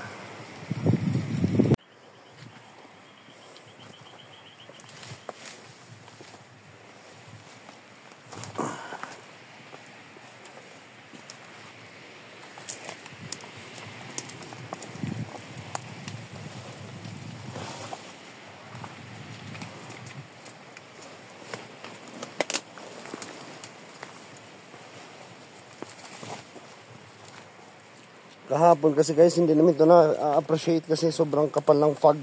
Kahapon kasi guys, hindi namin ito na-appreciate kasi sobrang kapal ng fog.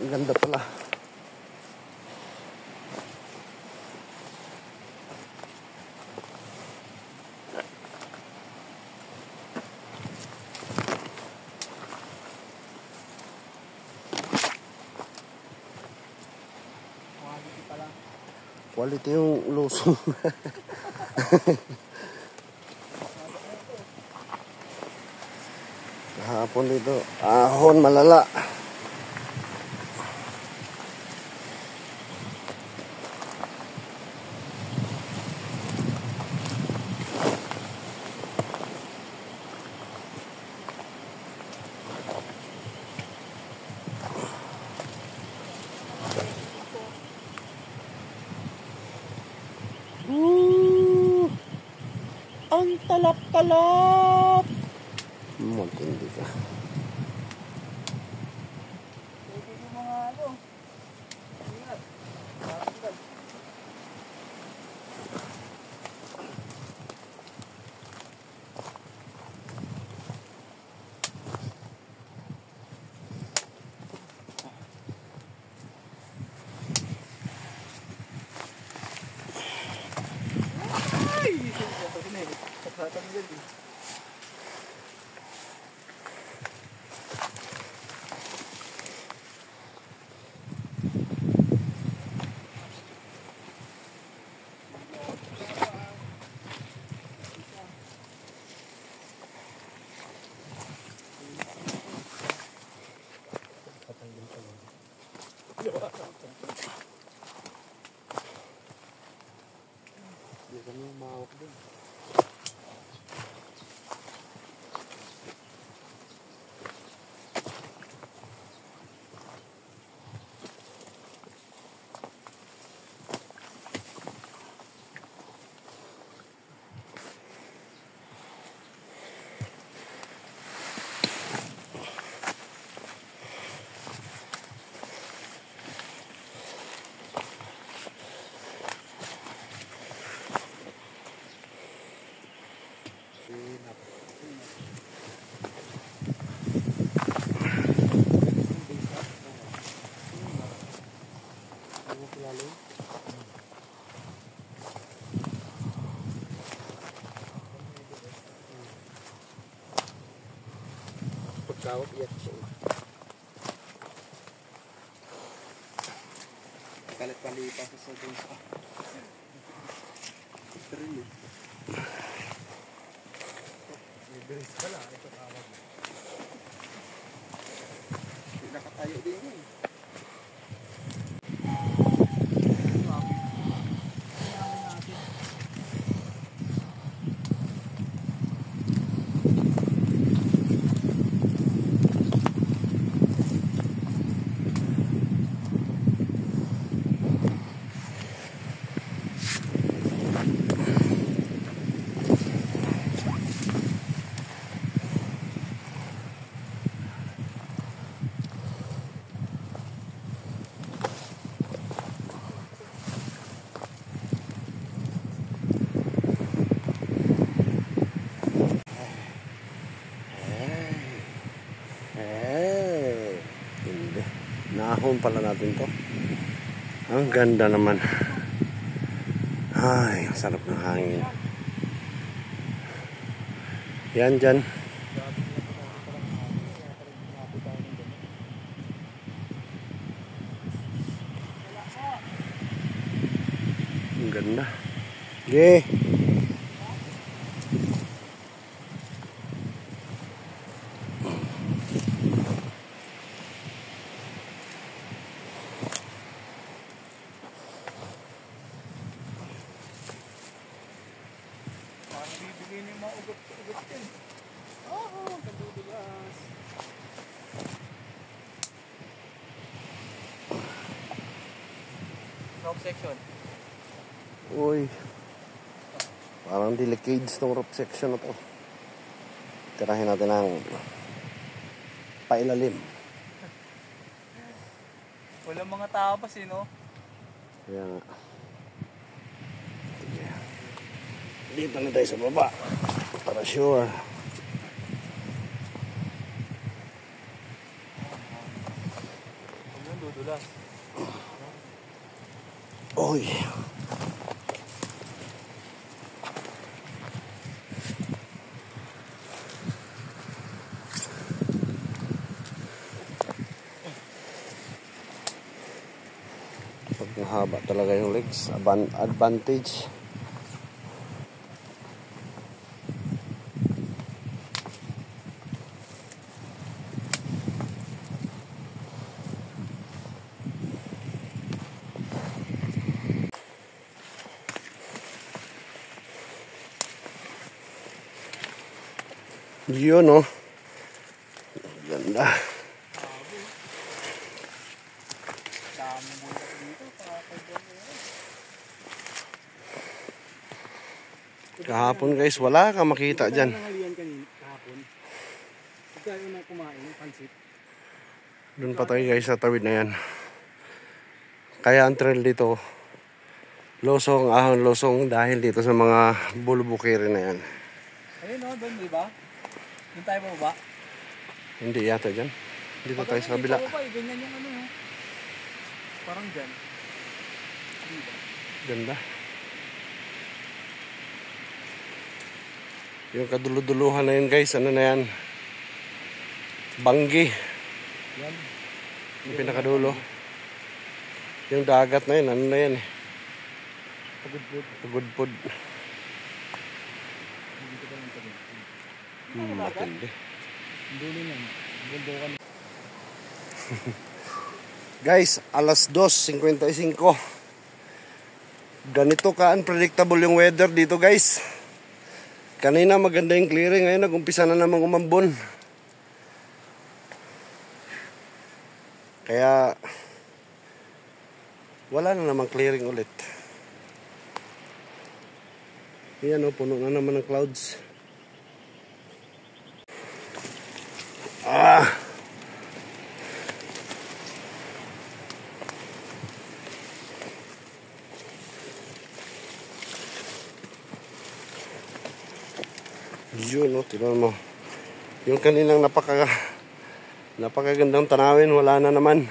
Ang ganda pala. Quality yung lusong. Kahapon dito, ahon malala. talap. Matindi ka. Pagkawak iyak siya. Kalit-palipas sa dun sa Trili. Bilis pala, ito tawag. Nakatayo din yun. Nahon pala natin to. Ang ganda naman. Ay, ang sarap ng hangin. Yan dyan. Ang ganda. Okay. Rock section. Uy. Parang delicades tong rope section na to. Tirahin natin ang pailalim. Walang mga tapas eh, no? Kaya nga. Sige. Dito na tayo sa baba. Para sure. Huwag dudulas. Uy. Pag mahaba talaga yung legs, advantage. Yun, no? Ganda. Daming bulak dito. Kahapon guys, wala kang makita dyan. Nangalian kanina kahapon. Ikaw yung kumain, pansit. Doon pa tayo guys sa tawid na yan. Kaya ang trail dito, losong, ahon losong dahil dito sa mga bulbukiri na yan. Ayun o, doon, di ba? Doon tayo ba? Hindi yata dyan. Dito tayo sa kabila. Ganyan yung ano, parang dyan. Ganda. Yung kaduluduluhan na yun guys, ano na yan? Banggi. Yan. Yung pinakadulo. Yung dagat na yun, ano na yan eh? Pagudpud. Matindi. Dulo yan. Bundukan. Guys, alas 2:55. Ganito ka-unpredictable yung weather dito guys. Kanina maganda yung clearing, ngayon nag-umpisa na namang umambon. Kaya wala na namang clearing ulit. Yan o, puno na naman ng clouds. Yun, tignan mo. Yung kaninang napakagandang tanawin, wala na naman.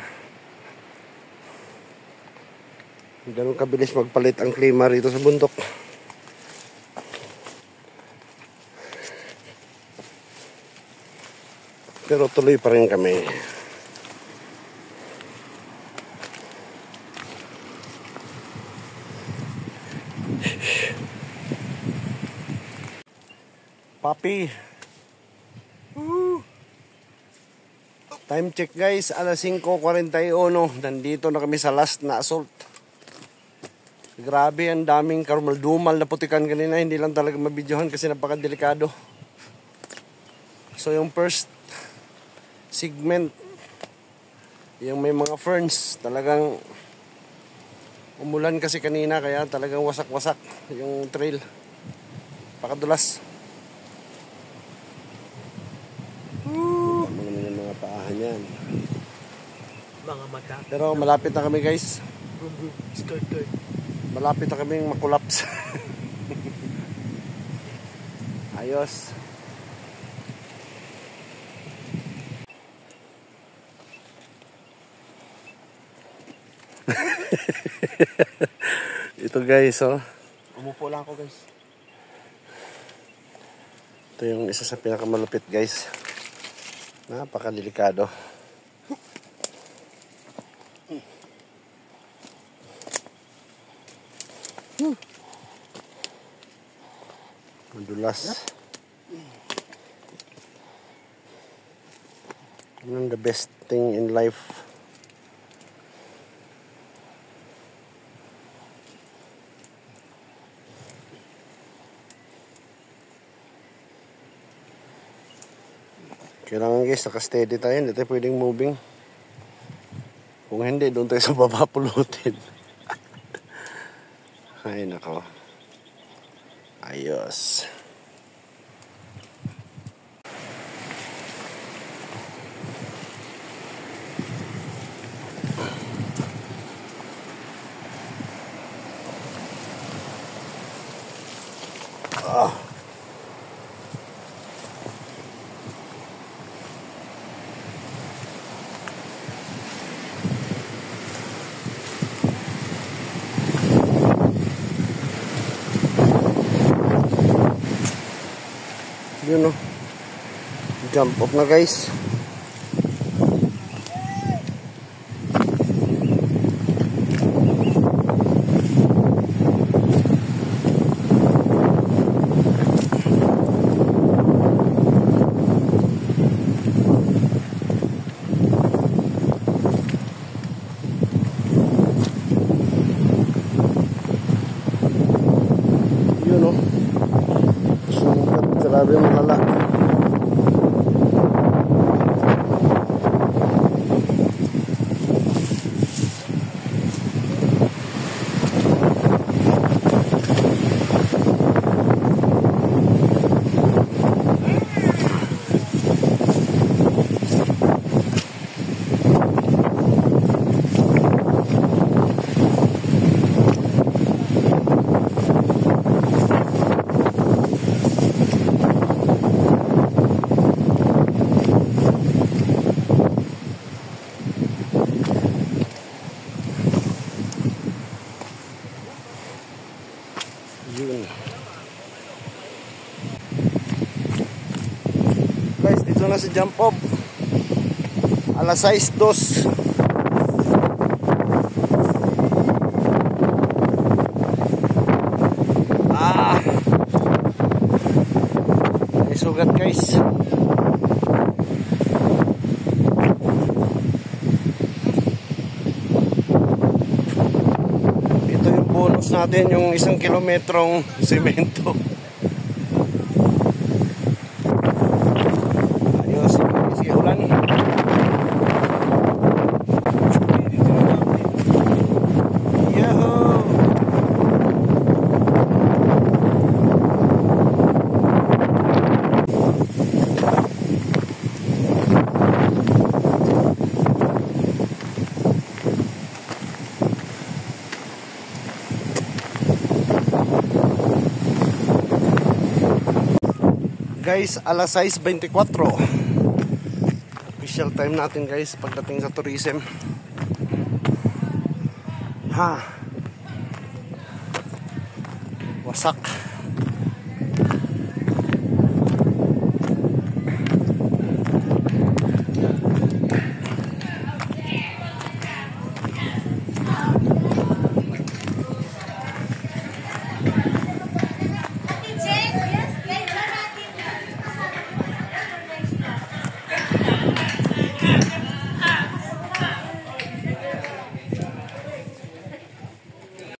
Ganun kabilis magpalit ang klima rito sa bundok. Pero tuloy pa rin kami. Papi. Time check guys, alas 5:41. Nandito na kami sa last na assault. Grabe, ang daming karumal-dumal na putikan kanina. Hindi lang talaga mabidyohan kasi napakadelikado. So yung first segment, yung may mga ferns, talagang umulan kasi kanina kaya talagang wasak-wasak yung trail. Pakadulas. Paahan yan. Mga mata. Pero malapit na kami guys. Malapit na kaming makulaps. Ayos. Ito guys, oh. Umupo lang ako guys. Ito yung isa sa pinakamalupit guys. Napakadelikado. Madulas. Yun ang the best thing in life. Kailangan guys, naka-steady tayo. Hindi tayo pwedeng moving. Kung hindi, doon tayo sa baba pulutin. Ay, nako. Ayos. Yun o. Jump off na guys. Yun o. Sugat. Grabe malala. na sa jump off. Alas 6:02. May sugat guys. Ito yung bonus natin, yung 1 kilometrong semento. Ayos, sige ulan. Yahoo! Guys, alas 6:24. Official time natin guys pagdating sa tourism. Wasak.